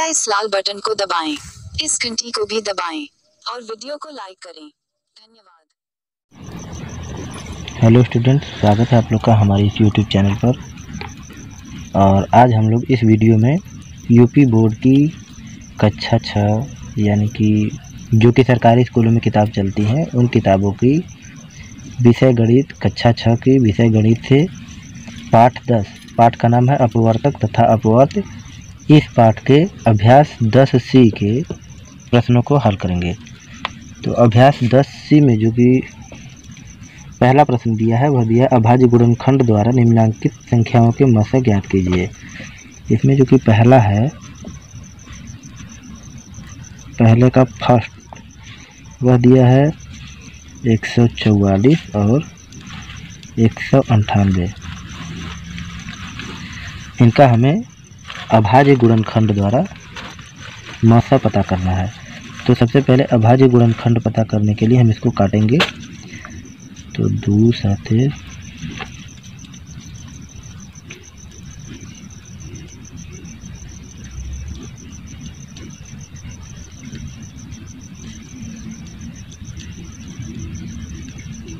इस लाल बटन को दबाएं, इस घंटी को भी दबाएं और वीडियो को लाइक करें। धन्यवाद। हेलो स्टूडेंट्स, स्वागत है आप लोग का हमारे इस यूट्यूब चैनल पर। और आज हम लोग इस वीडियो में यूपी बोर्ड की कक्षा 6 यानी कि जो कि सरकारी स्कूलों में किताब चलती हैं उन किताबों की विषय गणित कक्षा 6 की विषय गणित से पाठ 10, पाठ का नाम है अपवर्तक तथा अपवर्त। इस पाठ के अभ्यास 10C के प्रश्नों को हल करेंगे। तो अभ्यास 10C में जो कि पहला प्रश्न दिया है वह दिया है अभाज्य गुणनखंड द्वारा निम्नलिखित संख्याओं के मशक ज्ञात कीजिए। इसमें जो कि पहला है, पहले का फर्स्ट वह दिया है 144 और 198। इनका हमें अभाज्य गुणनखंड द्वारा मशक पता करना है। तो सबसे पहले अभाज्य गुणनखंड पता करने के लिए हम इसको काटेंगे। तो 2 साथे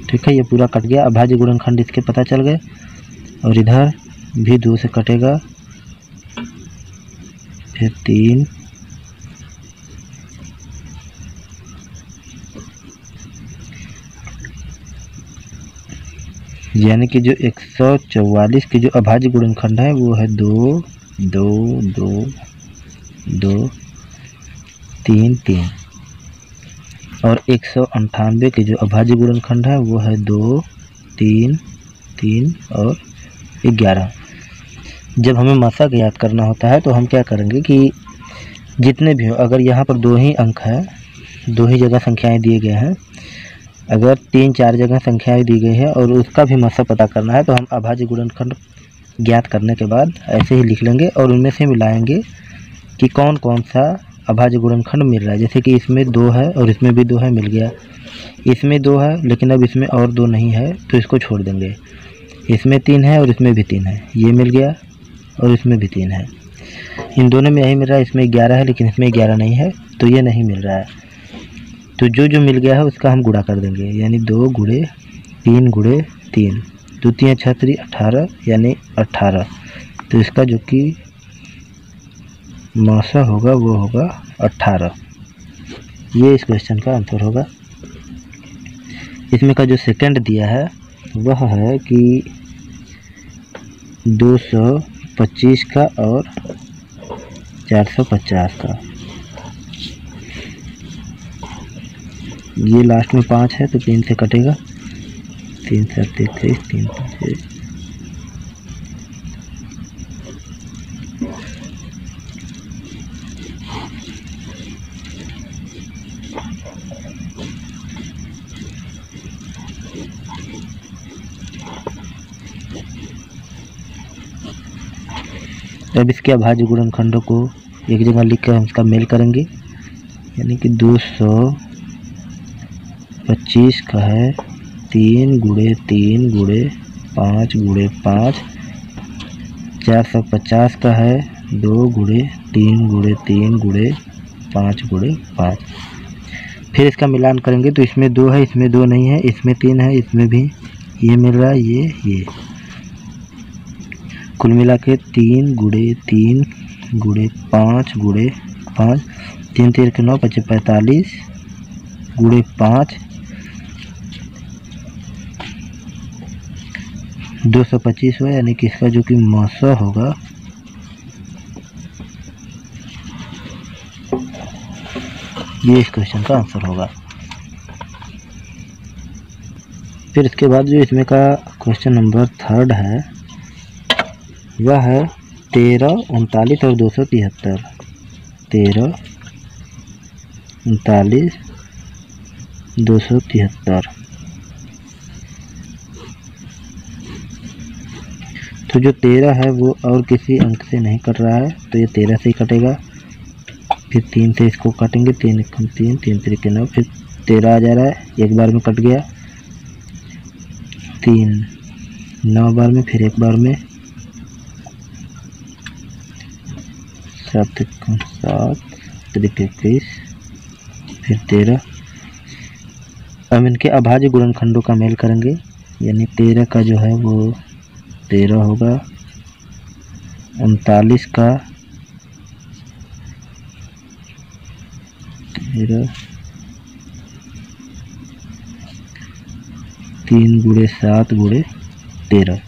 ठीक है, ये पूरा कट गया। अभाज्य गुणनखंड इसके पता चल गए। और इधर भी 2 से कटेगा, फिर 3, यानी कि जो 144 की जो अभाज्य गुणनखंड है वो है 2, 2, 2, 2, 3, 3। और 198 के जो अभाज्य गुणनखंड है वो है 2, 3, 3 और 11। जब हमें मशक याद करना होता है तो हम क्या करेंगे कि जितने भी हो, अगर यहाँ पर 2 ही अंक है, 2 ही जगह संख्याएं दिए गए हैं, अगर 3-4 जगह संख्याएं दी गई है और उसका भी मशक पता करना है तो हम अभाज्य गुणनखंड ज्ञात करने के बाद ऐसे ही लिख लेंगे और उनमें से मिलाएंगे कि कौन कौन सा अभाज्य गुणनखंड मिल रहा है। जैसे कि इसमें 2 है और इसमें भी 2 है, मिल गया। इसमें 2 है लेकिन अब इसमें और 2 नहीं है तो इसको छोड़ देंगे। इसमें 3 है और इसमें भी 3 है, ये मिल गया। और इसमें भी 3 है, इन दोनों में यही मिल रहा है। इसमें 11 है लेकिन इसमें 11 नहीं है तो ये नहीं मिल रहा है। तो जो जो मिल गया है उसका हम गुणा कर देंगे, यानी 2 गुणे 3 गुणे 3, 2 3 6 3 18, यानी 18। तो इसका जो कि मशक होगा वो होगा 18। ये इस क्वेश्चन का आंसर होगा। इसमें का जो सेकंड दिया है वह है कि 225 का और 450 का। ये लास्ट में 5 है तो 3 से कटेगा, 3 7 33, 3 5। अब इसके अभाज्य गुणनखंडों को एक जगह लिखकर हम इसका मेल करेंगे, यानी कि 225 का है 3 गुणे 3 गुणे 5 गुणे 5। 450 का है 2 गुणे 3 गुणे 3 गुणे 5 गुणे 5। फिर इसका मिलान करेंगे तो इसमें 2 है, इसमें 2 नहीं है, इसमें 3 है, इसमें भी ये मिल रहा है, ये कुल मिला के 3 गुणे 3 गुणे 5 गुणे 5, 3 3 के 9 5 45 गुणे 5, 225 हुआ। यानी कि इसका जो कि मशक होगा ये इस क्वेश्चन का आंसर होगा। फिर इसके बाद जो इसमें का क्वेश्चन नंबर 3 है वह है 13, 39 और 273। 13, 39, 273। तो जो 13 है वो और किसी अंक से नहीं कट रहा है तो ये 13 से ही कटेगा। फिर 3 से इसको काटेंगे, 3 3 3 3 के 9, फिर 13 आ जा रहा है, एक बार में कट गया। 3 9 बार में, फिर एक बार में 7 × 7 त्रिक 21 फिर 13। अब इनके अभाज्य गुणनखंडों का मेल करेंगे, यानी 13 का जो है वो 13 होगा, 39 का 13, 3 × 7 × 13।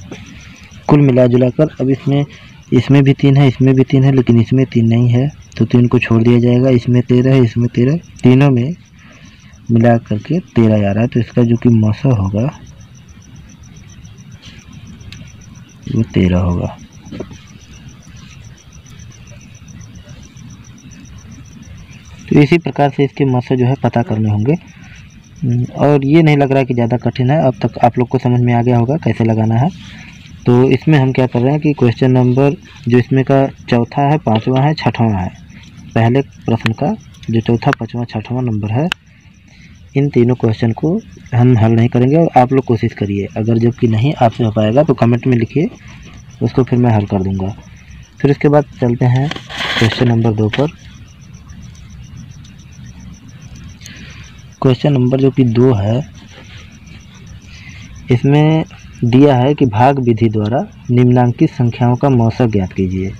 कुल मिला जुला कर अब इसमें भी 3 है, इसमें भी 3 है, लेकिन इसमें 3 नहीं है तो 3 को छोड़ दिया जाएगा। इसमें 13 है, इसमें 13, तीनों में मिला करके 13 आ रहा है। तो इसका जो कि मौसा होगा वो 13 होगा। तो इसी प्रकार से इसके मौसा जो है पता करने होंगे, और ये नहीं लग रहा है कि ज़्यादा कठिन है। अब तक आप लोग को समझ में आ गया होगा कैसे लगाना है। तो इसमें हम क्या कर रहे हैं कि क्वेश्चन नंबर जो इसमें का चौथा है, पाँचवा है, छठवां है, पहले प्रश्न का जो चौथा, पाँचवा, छठवां नंबर है, इन तीनों क्वेश्चन को हम हल नहीं करेंगे। और आप लोग कोशिश करिए, अगर जबकि नहीं आपसे हो पाएगा तो कमेंट में लिखिए, उसको फिर मैं हल कर दूंगा। फिर उसके बाद चलते हैं क्वेश्चन नंबर 2 पर। क्वेश्चन नंबर जो कि 2 है, इसमें दिया है कि भाग विधि द्वारा निम्नांकित संख्याओं का मौसा ज्ञात कीजिए।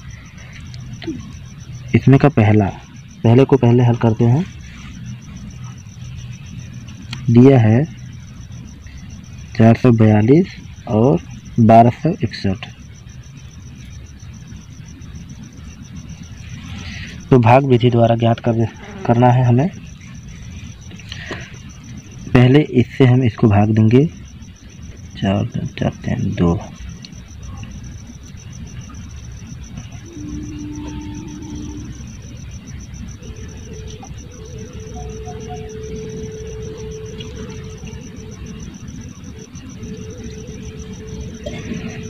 इसमें का पहले को पहले हल करते हैं। दिया है 442 और 1261। तो भाग विधि द्वारा ज्ञात करना है हमें। पहले इससे हम इसको भाग देंगे, 4 4 3 2।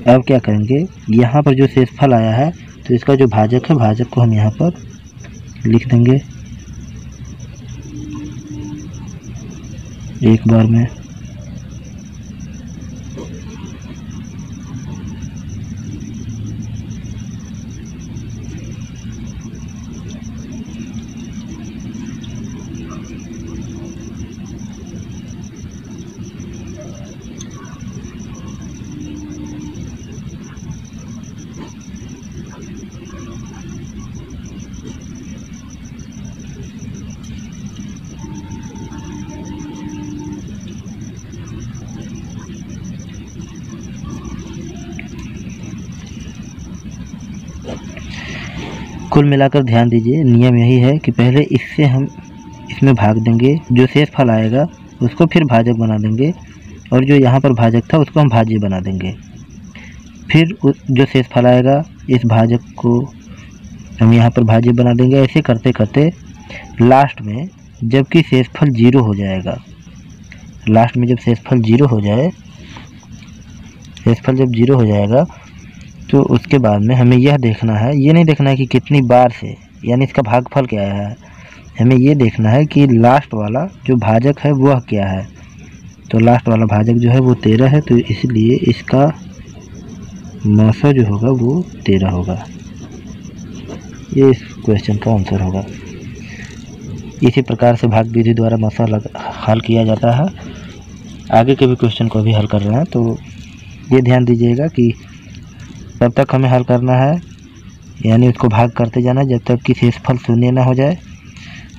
अब क्या करेंगे, यहाँ पर जो शेषफल आया है तो इसका जो भाजक है, भाजक को हम यहाँ पर लिख देंगे एक बार में। कुल मिलाकर ध्यान दीजिए, नियम यही है कि पहले इससे हम इसमें भाग देंगे, जो शेष फल आएगा उसको फिर भाजक बना देंगे, और जो यहाँ पर भाजक था उसको हम भाज्य बना देंगे। फिर जो शेष फल आएगा इस भाजक को हम यहाँ पर भाज्य बना देंगे। ऐसे करते करते लास्ट में जबकि शेषफल 0 हो जाएगा, लास्ट में जब शेषफल 0 हो जाए, शेषफल जब 0 हो जाएगा तो उसके बाद में हमें यह देखना है, ये नहीं देखना है कि कितनी बार से, यानी इसका भागफल क्या है, हमें ये देखना है कि लास्ट वाला जो भाजक है वह क्या है। तो लास्ट वाला भाजक जो है वो 13 है, तो इसलिए इसका मौसा जो होगा वो 13 होगा। ये इस क्वेश्चन का आंसर होगा। इसी प्रकार से भाग विधि द्वारा मौसा हल किया जाता है। आगे के भी क्वेश्चन को भी हल कर रहे हैं, तो ये ध्यान दीजिएगा कि तब तक हमें हल करना है, यानी उसको भाग करते जाना जब तक कि शेषफल 0 ना हो जाए।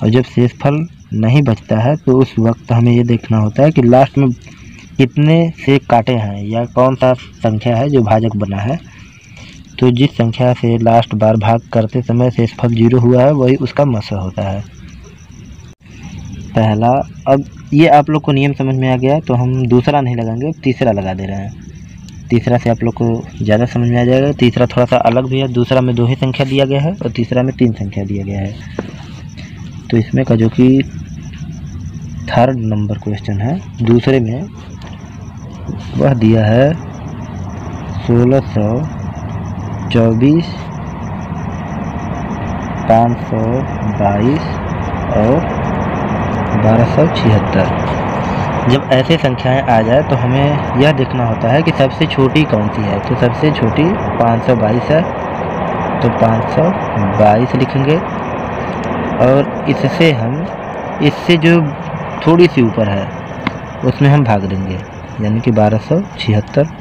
और जब शेषफल नहीं बचता है तो उस वक्त हमें ये देखना होता है कि लास्ट में कितने से काटे हैं या कौन सा संख्या है जो भाजक बना है। तो जिस संख्या से लास्ट बार भाग करते समय शेषफल 0 हुआ है वही उसका मौसा होता है पहला। अब ये आप लोग को नियम समझ में आ गया, तो हम दूसरा नहीं लगाएंगे, तीसरा लगा दे रहे हैं। तीसरा से आप लोग को ज़्यादा समझ में आ जाएगा। तीसरा थोड़ा सा अलग भी है, दूसरा में 2 ही संख्या दिया गया है और तीसरा में 3 संख्या दिया गया है। तो इसमें का जो कि 3rd नंबर क्वेश्चन है, दूसरे में वह दिया है 1624, 522 और 1276। जब ऐसे संख्याएं आ जाए तो हमें यह देखना होता है कि सबसे छोटी कौन सी है। तो सबसे छोटी 522 है, तो 522 लिखेंगे। और इससे जो थोड़ी सी ऊपर है उसमें हम भाग देंगे, यानी कि 1276।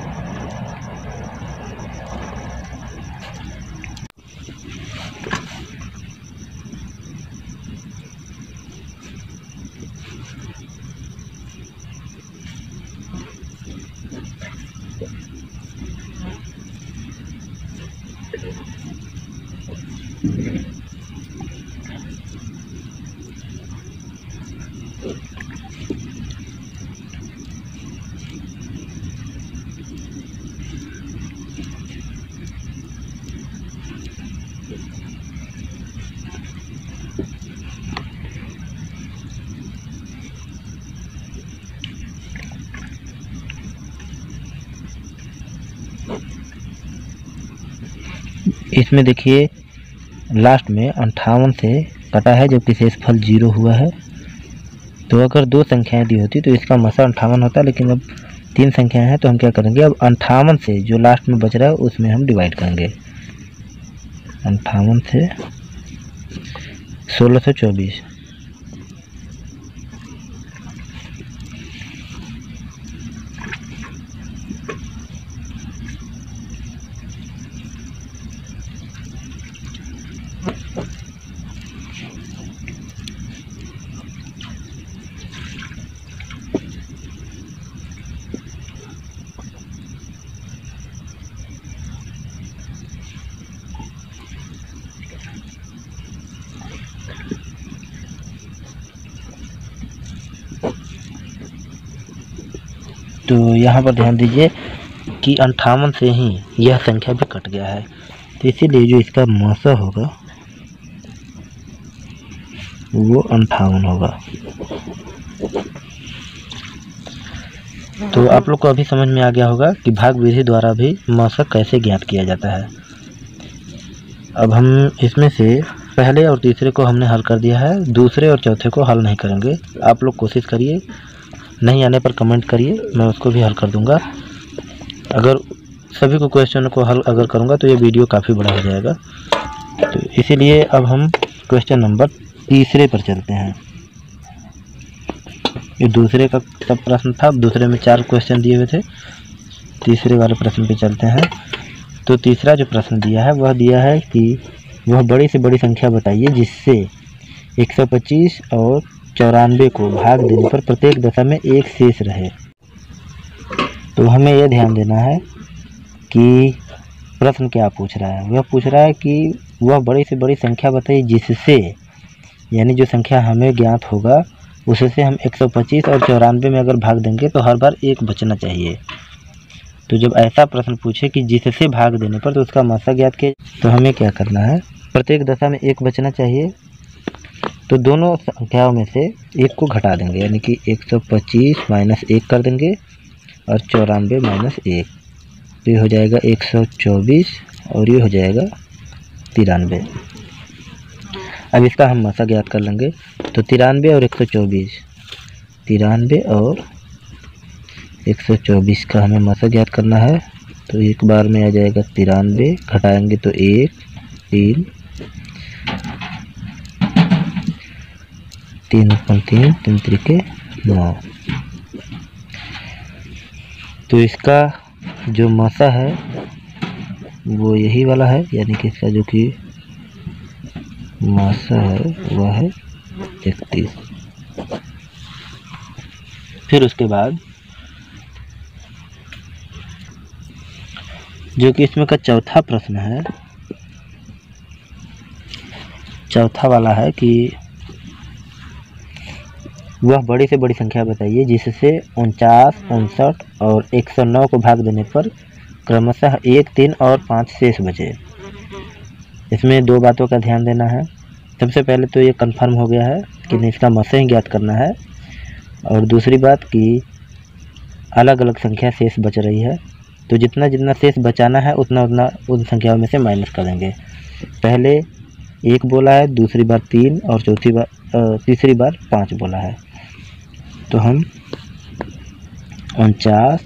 इसमें देखिए लास्ट में 58 से कटा है, जबकि शेषफल 0 हुआ है। तो अगर 2 संख्याएं दी होती तो इसका मसा 58 होता, लेकिन अब 3 संख्याएं हैं तो हम क्या करेंगे, अब 58 से जो लास्ट में बच रहा है उसमें हम डिवाइड करेंगे। 58 से 1624। तो यहाँ पर ध्यान दीजिए कि 58 से ही यह संख्या भी कट गया है, तो इसीलिए जो इसका मसा होगा वो 58 होगा। तो आप लोग को अभी समझ में आ गया होगा कि भाग विधि द्वारा भी मसा कैसे ज्ञात किया जाता है। अब हम इसमें से पहले और तीसरे को हमने हल कर दिया है, दूसरे और चौथे को हल नहीं करेंगे। आप लोग कोशिश करिए, नहीं आने पर कमेंट करिए, मैं उसको भी हल कर दूंगा। अगर सभी को क्वेश्चन को हल अगर करूंगा तो ये वीडियो काफ़ी बड़ा हो जाएगा। तो इसीलिए अब हम क्वेश्चन नंबर तीसरे पर चलते हैं। ये दूसरे का सब प्रश्न था, दूसरे में 4 क्वेश्चन दिए हुए थे, तीसरे वाले प्रश्न पे चलते हैं। तो तीसरा जो प्रश्न दिया है वह दिया है कि वह बड़ी से बड़ी संख्या बताइए जिससे 125 और 94 को भाग देने पर प्रत्येक दशा में एक शेष रहे। तो हमें यह ध्यान देना है कि प्रश्न क्या पूछ रहा है। वह पूछ रहा है कि वह बड़ी से बड़ी संख्या बताइए जिससे, यानी जो संख्या हमें ज्ञात होगा उससे हम 125 और 94 में अगर भाग देंगे तो हर बार एक बचना चाहिए। तो जब ऐसा प्रश्न पूछे कि जिससे भाग देने पर, तो उसका मसा ज्ञात किया, तो हमें क्या करना है, प्रत्येक दशा में एक बचना चाहिए। तो दोनों संख्याओं में से एक को घटा देंगे, यानी कि 125 माइनस 1 कर देंगे और 94 माइनस 1, तो ये हो जाएगा 124 और ये हो जाएगा 93। अब इसका हम मसा ज्ञात कर लेंगे। तो 93 और 124, 93 और 124 का हमें मसा ज्ञात करना है। तो एक बार में आ जाएगा 93, घटाएंगे तो 1, 3, 3 3 3 त्रिके 9। तो इसका जो मसा है वो यही वाला है, यानी कि इसका जो कि मसा है वह है 31। फिर उसके बाद जो कि इसमें का चौथा प्रश्न है, चौथा वाला है कि वह बड़ी से बड़ी संख्या बताइए जिससे 49, 59 और 109 को भाग देने पर क्रमशः 1, 3 और 5 शेष बचे। इसमें 2 बातों का ध्यान देना है। सबसे पहले तो ये कंफर्म हो गया है कि इसका मसा ही ज्ञात करना है, और दूसरी बात कि अलग अलग संख्या शेष बच रही है, तो जितना जितना शेष बचाना है उतना उतना उन संख्याओं में से माइनस कर देंगे। पहले 1 बोला है, दूसरी बार 3 और तीसरी बार 5 बोला है। तो हम 49,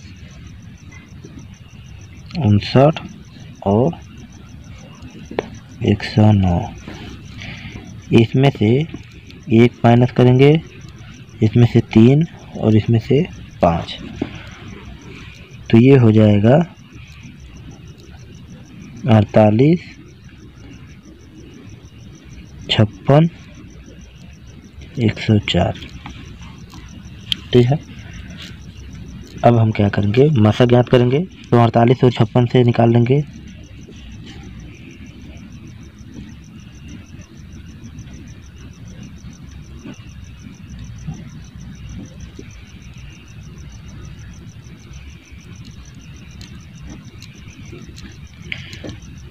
59 और 109। इसमें से 1 माइनस करेंगे, इसमें से 3 और इसमें से 5, तो ये हो जाएगा 48, 56, 104। ठीक है, अब हम क्या करेंगे, मसा ज्ञात करेंगे। तो 48 और 56 से निकाल लेंगे।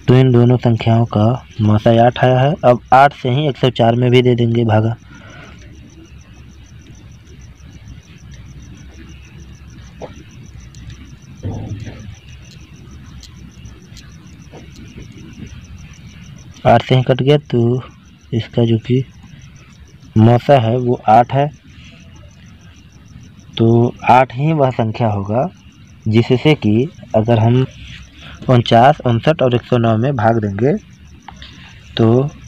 तो इन दोनों संख्याओं का मसा 8 आया है। अब 8 से ही 104 में भी दे देंगे भागा। आठ से ही कट गया, तो इसका जो कि मौसा है वो 8 है। तो 8 ही वह संख्या होगा जिससे कि अगर हम 49, 59 और 109 में भाग देंगे तो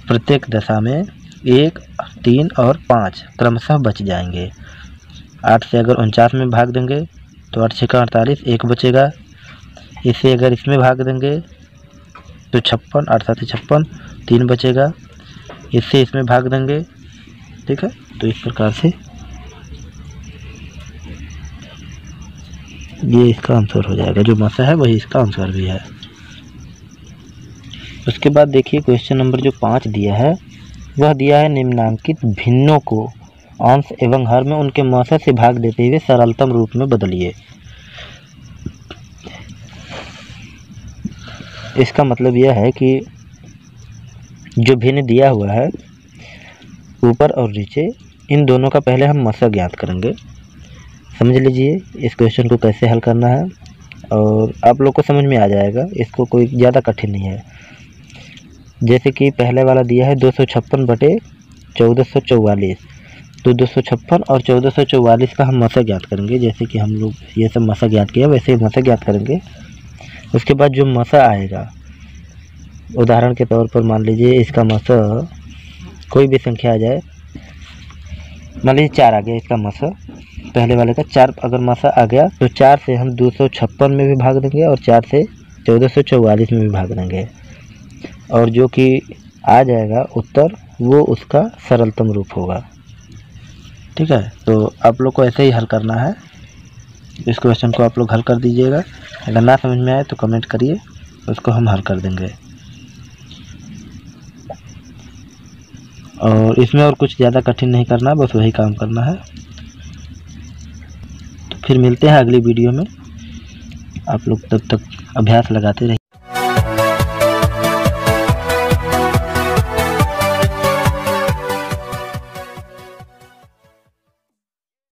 प्रत्येक दशा में 1, 3 और 5 क्रमशः बच जाएंगे। 8 से अगर 49 में भाग देंगे तो 8 6 48, 1 बचेगा। इसे अगर इसमें भाग देंगे तो 56, 8 7 56, 3 बचेगा। इससे इसमें भाग देंगे। ठीक है, तो इस प्रकार से ये इसका आंसर हो जाएगा। जो मसा है वही इसका आंसर भी है। उसके बाद देखिए क्वेश्चन नंबर जो 5 दिया है, वह दिया है निम्नांकित भिन्नों को अंश एवं हर में उनके मसा से भाग देते हुए सरलतम रूप में बदलिए। इसका मतलब यह है कि जो भिन्न दिया हुआ है ऊपर और नीचे, इन दोनों का पहले हम मसा ज्ञात करेंगे। समझ लीजिए इस क्वेश्चन को कैसे हल करना है और आप लोग को समझ में आ जाएगा। इसको कोई ज़्यादा कठिन नहीं है। जैसे कि पहले वाला दिया है 256 बटे 1444, तो 256 और 1444 का हम मसा ज्ञात करेंगे। जैसे कि हम लोग ये सब मसा ज्ञात किया वैसे ही मसा ज्ञात करेंगे। उसके बाद जो मसा आएगा, उदाहरण के तौर पर मान लीजिए इसका मसा कोई भी संख्या आ जाए, मान लीजिए 4 आ गया इसका मसा, पहले वाले का 4 अगर मसा आ गया तो 4 से हम 256 में भी भाग देंगे और 4 से 1444 में भी भाग देंगे, और जो कि आ जाएगा उत्तर वो उसका सरलतम रूप होगा। ठीक है, तो आप लोग को ऐसे ही हल करना है। इस क्वेश्चन को आप लोग हल कर दीजिएगा। अगर ना समझ में आए तो कमेंट करिए, उसको हम हल कर देंगे। और इसमें और कुछ ज़्यादा कठिन नहीं करना, बस वही काम करना है। तो फिर मिलते हैं अगली वीडियो में। आप लोग तब तक अभ्यास लगाते रहिए।